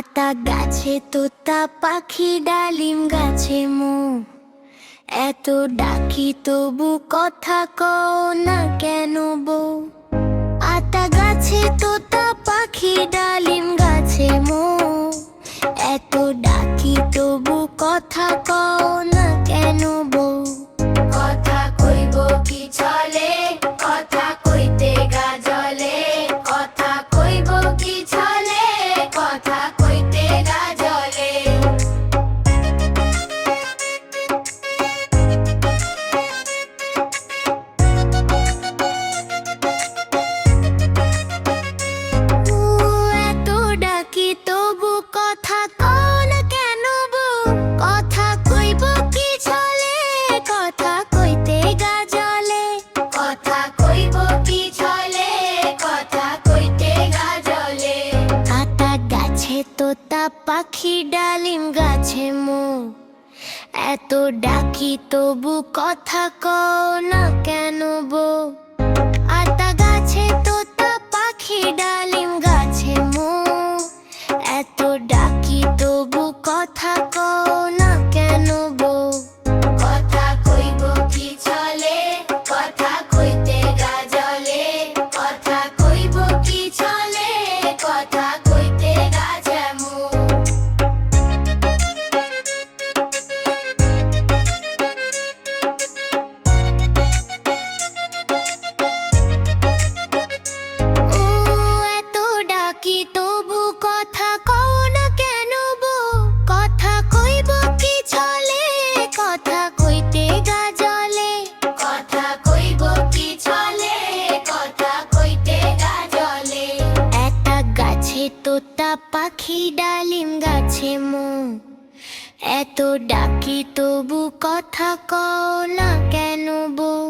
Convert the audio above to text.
আতা গাছে তোতা পাখি ডালিম গাছে মো, এত ডাকি তবু কথা কও না কেন বউ। আতা গাছে তোতা পাখি ডালিম গাছে মো, এত ডাকি তবু কথা কও না কেন বউ। কথা কইব কি চলে, কথা কইতে গা জ্বলে, কথা কইব কি চলে, কথা কইতে গা জ্বলে। এত ডাকি তবু কথা কও না কেন বউ। কথা কইব কি চলে, কথা কইতে গা জ্বলে, কথা কইব কি চলে, কথা কইতে গা জ্বলে। আতা গাছে তোতা পাখি ডালিম গাছে মো, এত ডাকি তবু কথা কও না কেন বউ। আতা গাছে তোতা পাখি ডালিম গাছে মো, এত ডাকি তবু কথা কও না কেন বউ। কথা কইব কি চলে, কথা কইতে গা জ্বলে, কথা কইব কি চলে, কথা কইতে গা জ্যামো। এত ডাকি তবু কথা কও না কেন বউ। কথা কইব কি চলে, কথা কইতে গা জ্বলে, কথা কইব কি চলে, কথা কইতে গা জ্বলে। একটা গাছে তোতা পাখি ডালিম গাছে মো, এত ডাকি তবু কথা কও না কেন বউ।